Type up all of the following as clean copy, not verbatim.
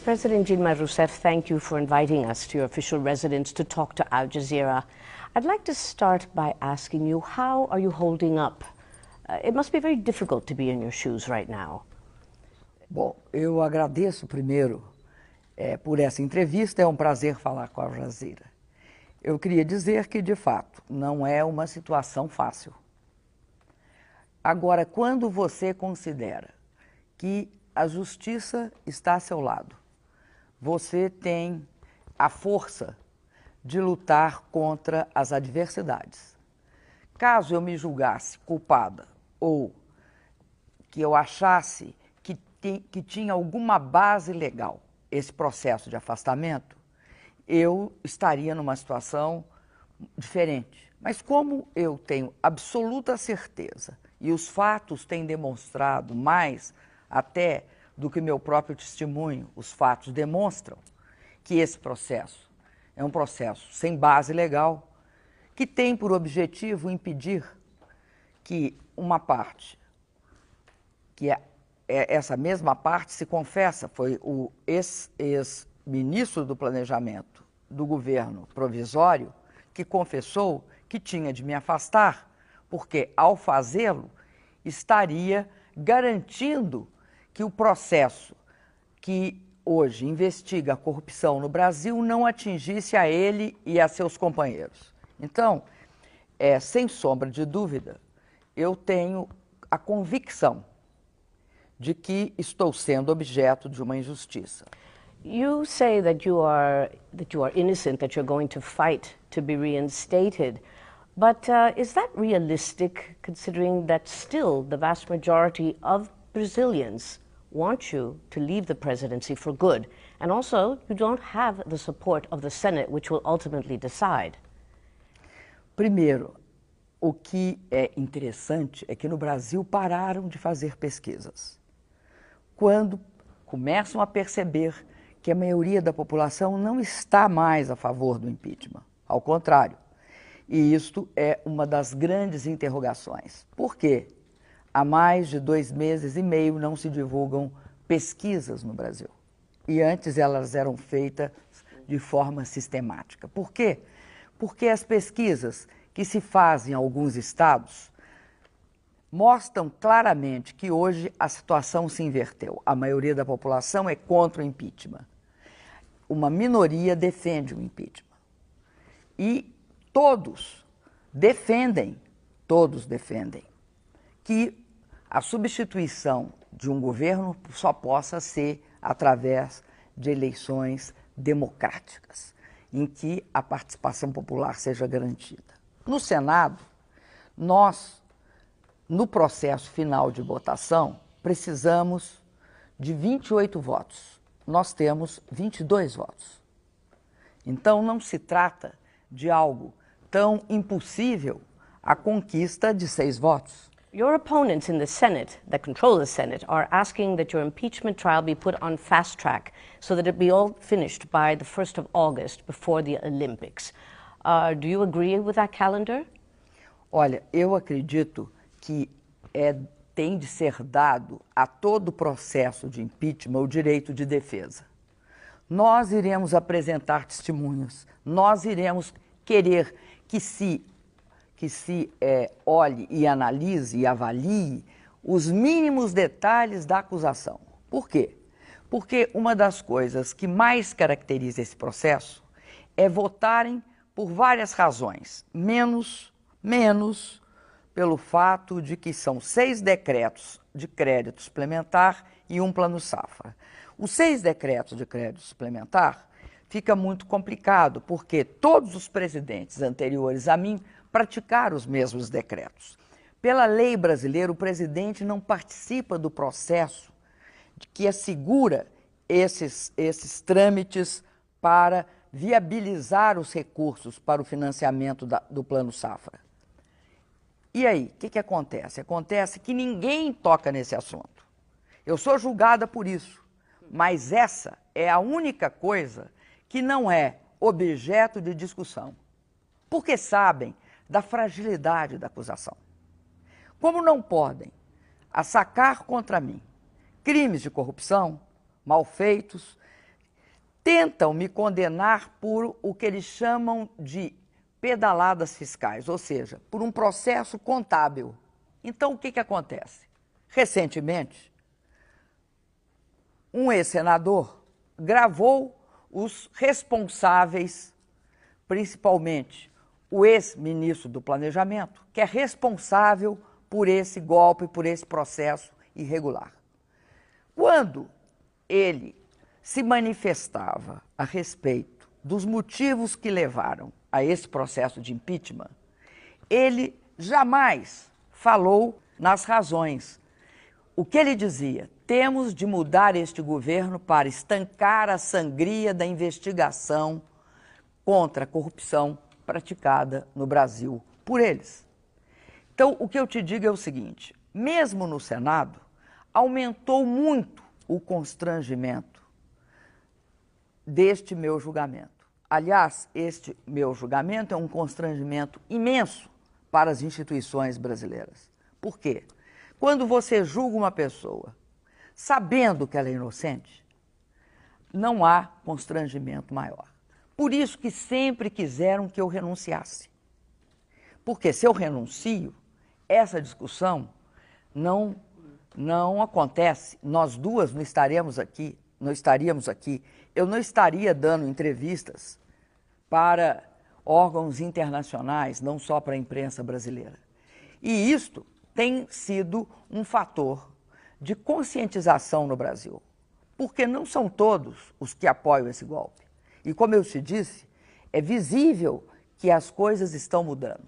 President Dilma Rousseff, thank you for inviting us to your official residence to talk to Al Jazeera. I'd like to start by asking you, how are you holding up? It must be very difficult to be in your shoes right now. Bom, eu agradeço primeiro por essa entrevista, é um prazer falar com a Al Jazeera. Eu queria dizer que, de fato, não é uma situação fácil. Agora, quando você considera que a justiça está a seu lado, você tem a força de lutar contra as adversidades. Caso eu me julgasse culpada ou que eu achasse que tinha alguma base legal esse processo de afastamento, eu estaria numa situação diferente. Mas como eu tenho absoluta certeza, e os fatos têm demonstrado mais até do que meu próprio testemunho, os fatos demonstram que esse processo é um processo sem base legal, que tem por objetivo impedir que uma parte, essa mesma parte se confessa, foi o ex-ministro do Planejamento do governo provisório que confessou que tinha de me afastar, porque ao fazê-lo estaria garantindo que o processo que hoje investiga a corrupção no Brasil não atingisse a ele e a seus companheiros. Então, sem sombra de dúvida, eu tenho a convicção de que estou sendo objeto de uma injustiça. You say that you are innocent, that you're going to fight to be reinstated. But is that realistic, considering that still the vast majority of Brazilians want you to leave the presidency for good? And also, you don't have the support of the Senate, which will ultimately decide. Primeiro, o que é interessante é que no Brasil pararam de fazer pesquisas. Quando começam a perceber que a maioria da população não está mais a favor do impeachment. Ao contrário. E isto é uma das grandes interrogações. Por quê? Há mais de 2 meses e meio não se divulgam pesquisas no Brasil. E antes elas eram feitas de forma sistemática. Por quê? Porque as pesquisas que se fazem em alguns estados mostram claramente que hoje a situação se inverteu. A maioria da população é contra o impeachment. Uma minoria defende o impeachment. E todos defendem que a substituição de um governo só possa ser através de eleições democráticas, em que a participação popular seja garantida. No Senado, nós, no processo final de votação, precisamos de 28 votos. Nós temos 22 votos. Então, não se trata de algo tão impossível a conquista de 6 votos. Your opponents in the Senate, that control the Senate, are asking that your impeachment trial be put on fast track so that it be all finished by the 1st of August, before the Olympics. Do you agree with that calendar? Olha, eu acredito que tem de ser dado a todo o processo de impeachment o direito de defesa. Nós iremos apresentar testemunhas, nós iremos querer que se olhe e analise e avalie os mínimos detalhes da acusação. Por quê? Porque uma das coisas que mais caracteriza esse processo é votarem por várias razões, menos pelo fato de que são 6 decretos de crédito suplementar e um plano safra. Os 6 decretos de crédito suplementar fica muito complicado, porque todos os presidentes anteriores a mim praticaram os mesmos decretos. Pela lei brasileira, o presidente não participa do processo que assegura esses trâmites para viabilizar os recursos para o financiamento do plano safra. E aí, o que acontece? Acontece que ninguém toca nesse assunto. Eu sou julgada por isso, mas essa é a única coisa que não é objeto de discussão, porque sabem da fragilidade da acusação. Como não podem assacar contra mim crimes de corrupção, mal feitos, tentam me condenar por o que eles chamam de pedaladas fiscais, ou seja, por um processo contábil. Então, o que acontece? Recentemente, um ex-senador gravou os responsáveis, principalmente o ex-ministro do Planejamento, que é responsável por esse golpe, por esse processo irregular. Quando ele se manifestava a respeito dos motivos que levaram a esse processo de impeachment, ele jamais falou nas razões. O que ele dizia? Temos de mudar este governo para estancar a sangria da investigação contra a corrupção praticada no Brasil por eles. Então, o que eu te digo é o seguinte, mesmo no Senado, aumentou muito o constrangimento deste meu julgamento. Aliás, este meu julgamento é um constrangimento imenso para as instituições brasileiras. Por quê? Quando você julga uma pessoa sabendo que ela é inocente, não há constrangimento maior. Por isso que sempre quiseram que eu renunciasse. Porque se eu renuncio, essa discussão não acontece. Nós duas não estaríamos aqui, eu não estaria dando entrevistas para órgãos internacionais, não só para a imprensa brasileira. E isto tem sido um fator de conscientização no Brasil, porque não são todos os que apoiam esse golpe. E como eu te disse, é visível que as coisas estão mudando.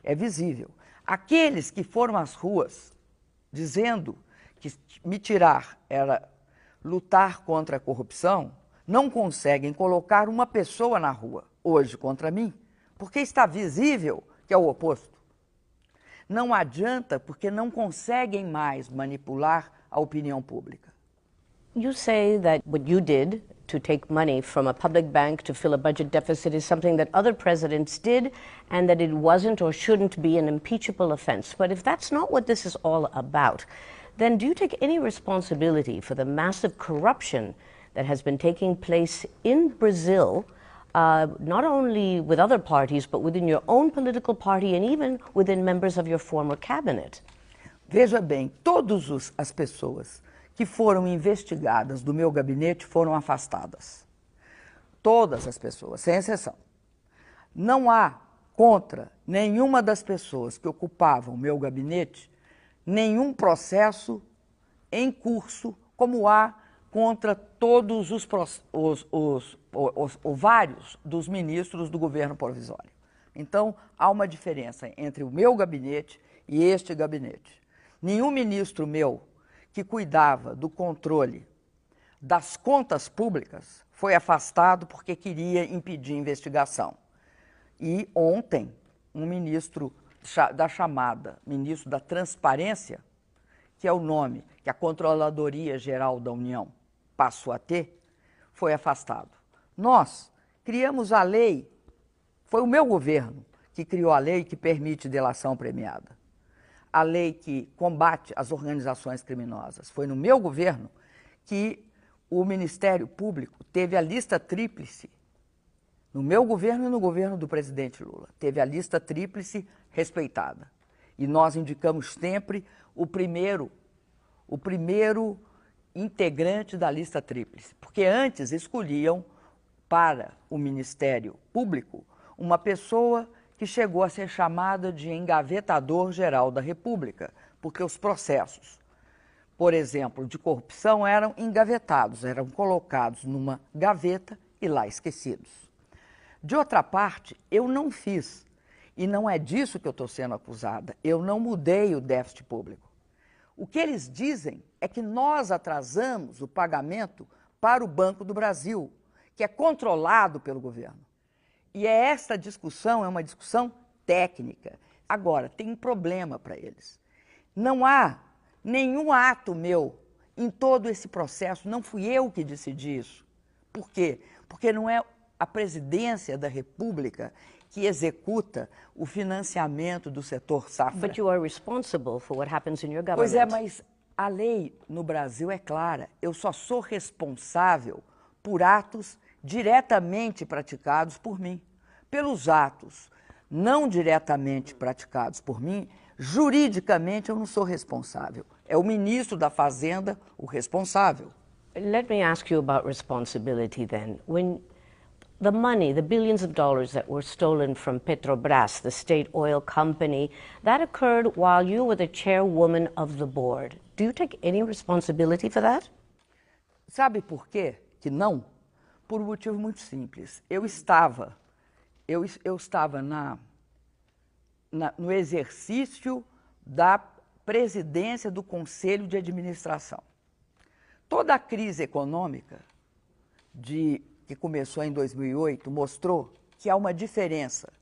É visível. Aqueles que foram às ruas dizendo que me tirar era lutar contra a corrupção, não conseguem colocar uma pessoa na rua hoje contra mim, porque está visível que é o oposto. Não adianta porque não conseguem mais manipular a opinião pública. You say that what you did to take money from a public bank to fill a budget deficit is something that other presidents did and that it wasn't or shouldn't be an impeachable offense. But if that's not what this is all about, then do you take any responsibility for the massive corruption that has been taking place in Brazil, not only with other parties, but within your own political party and even within members of your former cabinet? Veja bem, todas as pessoas que foram investigadas do meu gabinete foram afastadas. Todas as pessoas, sem exceção. Não há contra nenhuma das pessoas que ocupavam o meu gabinete nenhum processo em curso, como há contra todos vários dos ministros do governo provisório. Então, há uma diferença entre o meu gabinete e este gabinete. Nenhum ministro meu que cuidava do controle das contas públicas foi afastado porque queria impedir investigação. E ontem, um ministro da chamada ministro da Transparência, que é o nome que a Controladoria Geral da União passou a ter, foi afastado. Nós criamos a lei, foi o meu governo que criou a lei que permite delação premiada. A lei que combate as organizações criminosas. Foi no meu governo que o Ministério Público teve a lista tríplice, no meu governo e no governo do presidente Lula, teve a lista tríplice respeitada. E nós indicamos sempre o primeiro integrante da lista tríplice, porque antes escolhiam para o Ministério Público uma pessoa que chegou a ser chamada de engavetador-geral da República, porque os processos, por exemplo, de corrupção eram engavetados, eram colocados numa gaveta e lá esquecidos. De outra parte, eu não fiz, e não é disso que eu estou sendo acusada, eu não mudei o déficit público. O que eles dizem é que nós atrasamos o pagamento para o Banco do Brasil, que é controlado pelo governo. E esta discussão é uma discussão técnica. Agora, tem um problema para eles. Não há nenhum ato meu em todo esse processo, não fui eu que decidi isso. Por quê? Porque não é a presidência da República que executa o financiamento do setor safra. But you are responsible for what happens in your government. Pois é, mas a lei no Brasil é clara. Eu só sou responsável por atos diretamente praticados por mim. Pelos atos não diretamente praticados por mim, juridicamente eu não sou responsável. É o ministro da Fazenda o responsável. Let me ask you about responsibility then. When the money, the billions of dollars that were stolen from Petrobras, the state oil company, that occurred while you were the chairwoman of the board. Do you take any responsibility for that? Sabe por quê que não? Por um motivo muito simples. Eu estava no exercício da presidência do Conselho de Administração. Toda a crise econômica que começou em 2008 mostrou que há uma diferença,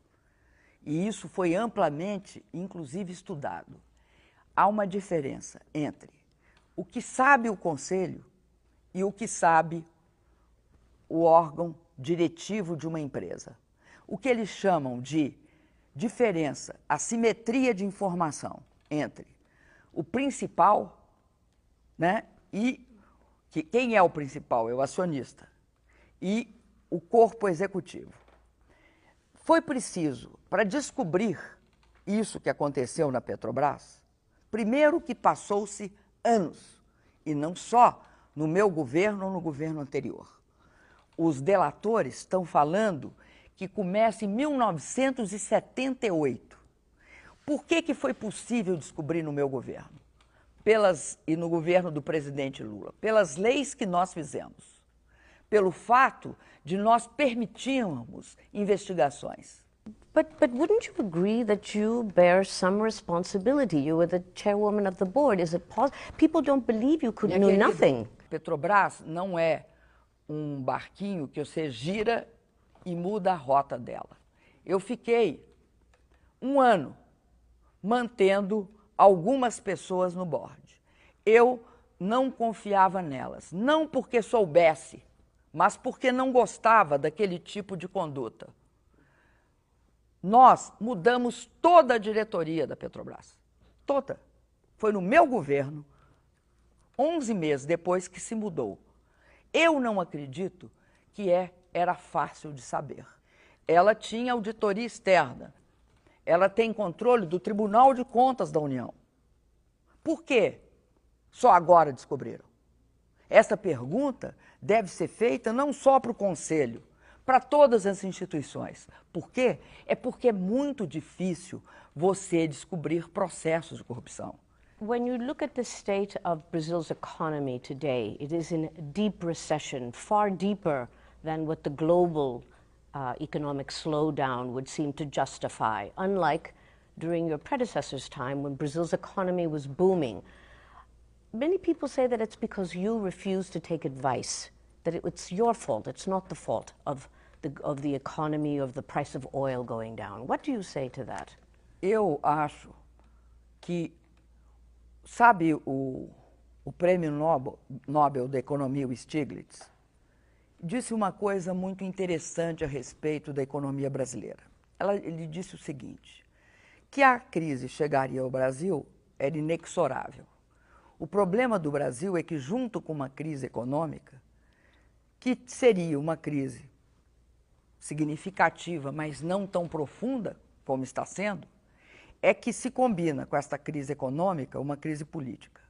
e isso foi amplamente, inclusive, estudado. Há uma diferença entre o que sabe o Conselho e o que sabe o órgão diretivo de uma empresa. O que eles chamam de diferença, assimetria de informação entre o principal, né, e quem é o principal? É o acionista, e o corpo executivo. Foi preciso, para descobrir isso que aconteceu na Petrobras, primeiro que passou-se anos, e não só no meu governo ou no governo anterior. Os delatores estão falando que começa em 1978. Por que foi possível descobrir no meu governo? E no governo do presidente Lula? Pelas leis que nós fizemos. Pelo fato de nós permitirmos investigações. But wouldn't you agree that you bear some responsibility? You were the chairwoman of the board. Is it possible? People don't believe you could know nothing. Petrobras não é um barquinho que você gira e muda a rota dela. Eu fiquei um ano mantendo algumas pessoas no board. Eu não confiava nelas, não porque soubesse, mas porque não gostava daquele tipo de conduta. Nós mudamos toda a diretoria da Petrobras, toda. Foi no meu governo, 11 meses depois que se mudou. Eu não acredito que era fácil de saber. Ela tinha auditoria externa. Ela tem controle do Tribunal de Contas da União. Por quê? Só agora descobriram. Essa pergunta deve ser feita não só para o Conselho, para todas as instituições. Por quê? É porque é muito difícil você descobrir processos de corrupção. When you look at the state of Brazil's economy today, it is in deep recession, far deeper than what the global economic slowdown would seem to justify, unlike during your predecessor's time when Brazil's economy was booming. Many people say that it's because you refused to take advice, that it's your fault, it's not the fault of the economy, of the price of oil going down. What do you say to that? Eu acho que, sabe o prêmio Nobel da Economia, o Stiglitz, disse uma coisa muito interessante a respeito da economia brasileira. Ele disse o seguinte, que a crise chegaria ao Brasil era inexorável. O problema do Brasil é que, junto com uma crise econômica, que seria uma crise significativa, mas não tão profunda como está sendo, é que se combina com esta crise econômica uma crise política.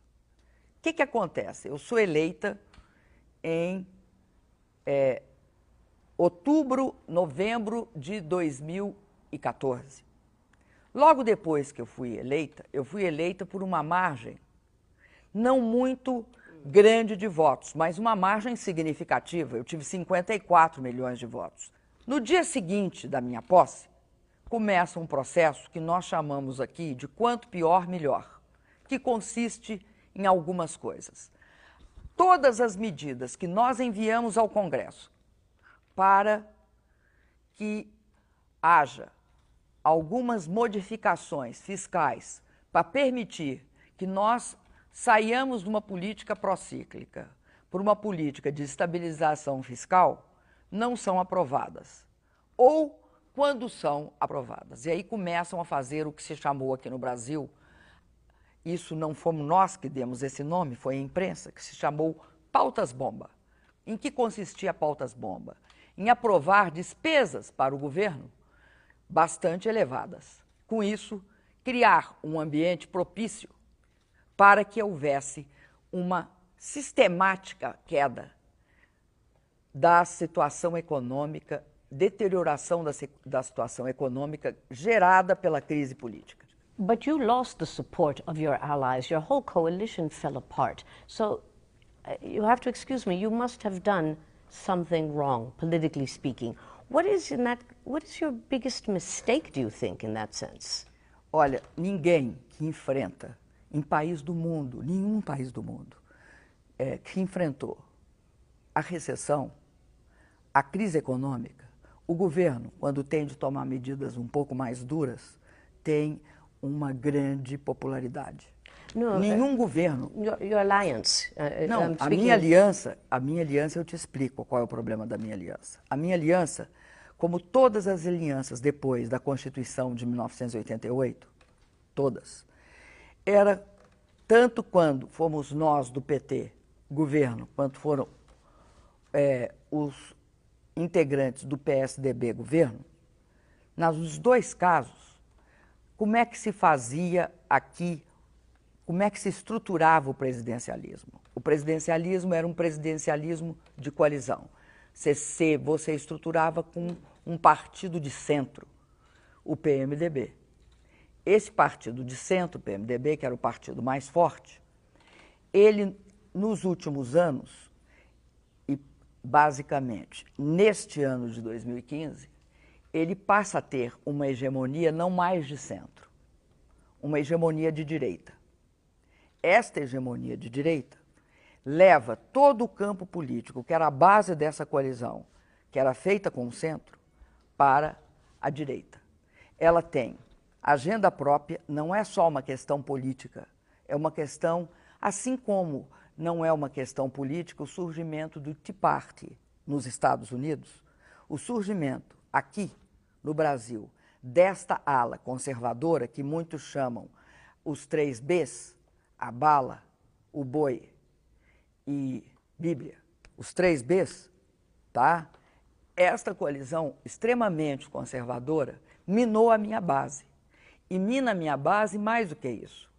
O que acontece? Eu sou eleita em outubro, novembro de 2014. Logo depois que eu fui eleita por uma margem não muito grande de votos, mas uma margem significativa. Eu tive 54 milhões de votos. No dia seguinte da minha posse, começa um processo que nós chamamos aqui de quanto pior, melhor, que consiste em algumas coisas. Todas as medidas que nós enviamos ao Congresso para que haja algumas modificações fiscais para permitir que nós saiamos de uma política procíclica por uma política de estabilização fiscal, não são aprovadas. Ou quando são aprovadas. E aí começam a fazer o que se chamou aqui no Brasil, isso não fomos nós que demos esse nome, foi a imprensa, que se chamou pautas-bomba. Em que consistia pautas-bomba? em aprovar despesas para o governo bastante elevadas. Com isso, criar um ambiente propício para que houvesse uma sistemática queda da situação econômica, deterioração da situação econômica gerada pela crise política. But you lost the support of your allies. Your whole coalition fell apart. So you have to excuse me, you must have done something wrong, politically speaking. What is your biggest mistake, do you think, in that sense? Olha, ninguém que enfrenta em país do mundo, nenhum país do mundo, que enfrentou a recessão, a crise econômica, o governo, quando tem de tomar medidas um pouco mais duras, tem uma grande popularidade. No, nenhum governo. Your alliance. Não, a minha aliança, eu te explico qual é o problema da minha aliança. A minha aliança, como todas as alianças depois da Constituição de 1988, todas, era tanto quando fomos nós do PT, governo, quanto foram os integrantes do PSDB, governo, nos dois casos, como é que se fazia aqui, como é que se estruturava o presidencialismo? O presidencialismo era um presidencialismo de coalizão. Você estruturava com um partido de centro, o PMDB. Esse partido de centro, o PMDB, que era o partido mais forte, ele, nos últimos anos, e basicamente neste ano de 2015, ele passa a ter uma hegemonia não mais de centro, uma hegemonia de direita. Esta hegemonia de direita leva todo o campo político, que era a base dessa coalizão, que era feita com o centro, para a direita. Ela tem agenda própria, não é só uma questão política, é uma questão, assim como não é uma questão política o surgimento do Tea Party nos Estados Unidos, o surgimento aqui no Brasil desta ala conservadora, que muitos chamam os 3 Bs, a bala, o boi e Bíblia, os 3 Bs, tá? Esta coalizão extremamente conservadora minou a minha base. E mina a minha base mais do que isso.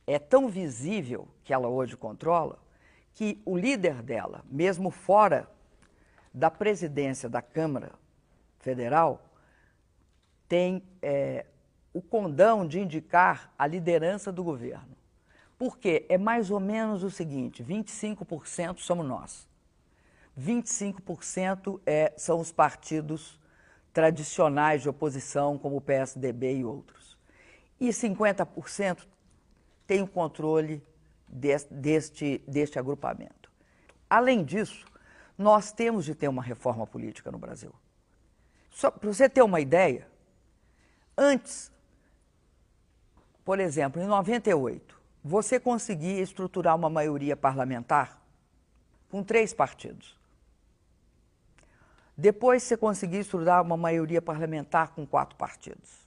É tão visível que ela hoje controla que o líder dela, mesmo fora da presidência da Câmara Federal, tem o condão de indicar a liderança do governo. Porque é mais ou menos o seguinte, 25% somos nós. 25% são os partidos tradicionais de oposição, como o PSDB e outros. E 50% tem o controle deste agrupamento. Além disso, nós temos de ter uma reforma política no Brasil. Só para você ter uma ideia, antes, por exemplo, em 98, você conseguia estruturar uma maioria parlamentar com 3 partidos. Depois você conseguia estruturar uma maioria parlamentar com 4 partidos.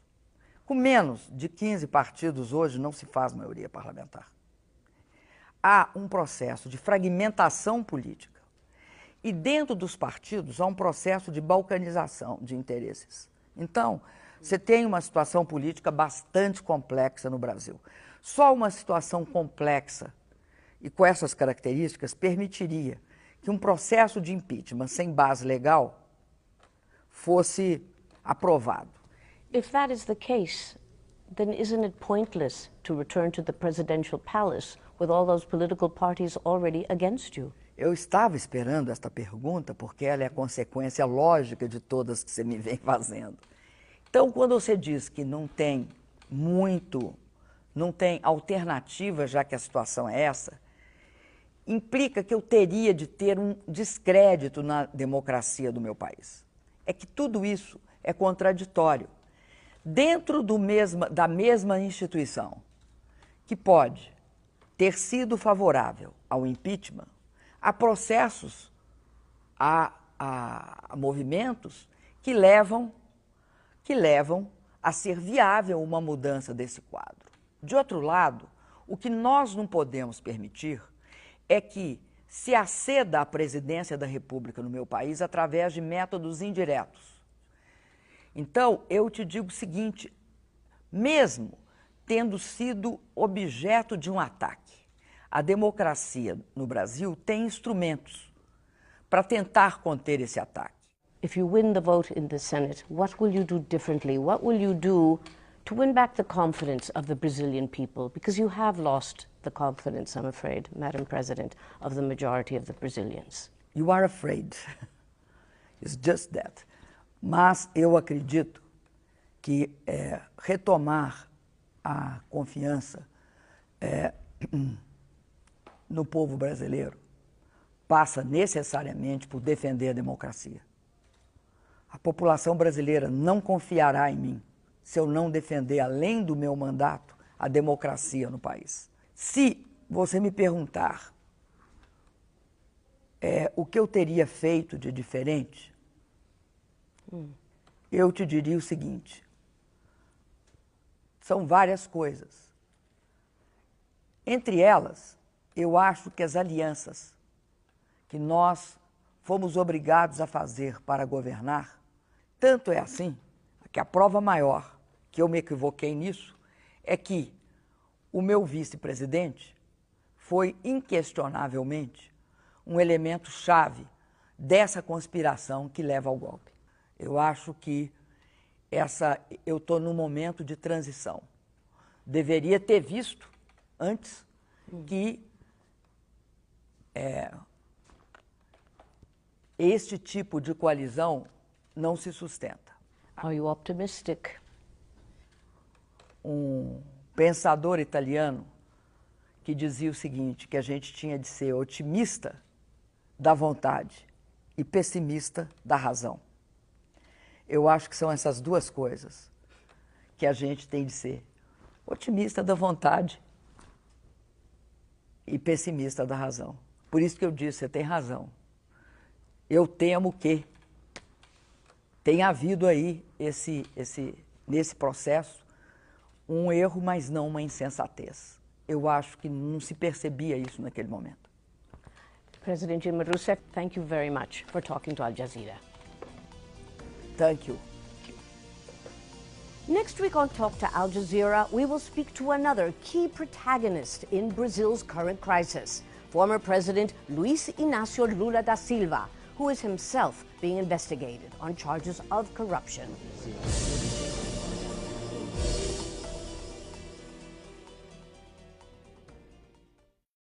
Com menos de 15 partidos hoje não se faz maioria parlamentar. Há um processo de fragmentação política. E dentro dos partidos há um processo de balcanização de interesses. Então, você tem uma situação política bastante complexa no Brasil. Só uma situação complexa e com essas características permitiria que um processo de impeachment sem base legal fosse aprovado. If that is the case, then isn't it pointless to return to the presidential palace with all those political parties already against you? Eu estava esperando esta pergunta porque ela é a consequência lógica de todas que você me vem fazendo. Então, quando você diz que não tem alternativa, já que a situação é essa, implica que eu teria de ter um descrédito na democracia do meu país. É que tudo isso é contraditório. Dentro da mesma instituição que pode ter sido favorável ao impeachment, há processos, há movimentos que levam a ser viável uma mudança desse quadro. De outro lado, o que nós não podemos permitir é que se aceda à presidência da República no meu país através de métodos indiretos. Então, eu te digo o seguinte, mesmo tendo sido objeto de um ataque, a democracia no Brasil tem instrumentos para tentar conter esse ataque. If you win the vote in the Senate, what will you do differently? What will you do to win back the confidence of the Brazilian people? Because you have lost the confidence, I'm afraid, Madam President, of the majority of the Brazilians. You are afraid. It's just that. Mas eu acredito que retomar a confiança no povo brasileiro passa necessariamente por defender a democracia. A população brasileira não confiará em mim se eu não defender, além do meu mandato, a democracia no país. Se você me perguntar o que eu teria feito de diferente, eu te diria o seguinte, são várias coisas. Entre elas, eu acho que as alianças que nós fomos obrigados a fazer para governar, tanto é assim, que a prova maior que eu me equivoquei nisso é que o meu vice-presidente foi inquestionavelmente um elemento chave dessa conspiração que leva ao golpe. Eu acho que eu estou num momento de transição. Deveria ter visto antes que este tipo de coalizão não se sustenta. Are you optimistic? Um pensador italiano que dizia o seguinte, que a gente tinha de ser otimista da vontade e pessimista da razão. Eu acho que são essas duas coisas que a gente tem de ser. Otimista da vontade e pessimista da razão. Por isso que eu disse, você tem razão. Eu temo que tenha havido aí, nesse processo, um erro, mas não uma insensatez. Eu acho que não se percebia isso naquele momento. President Dilma Rousseff, thank you very much for talking to Al Jazeera. Thank you. Next week on Talk to Al Jazeera, we will speak to another key protagonist in Brazil's current crisis, former President Luiz Inácio Lula da Silva, who is himself being investigated on charges of corruption.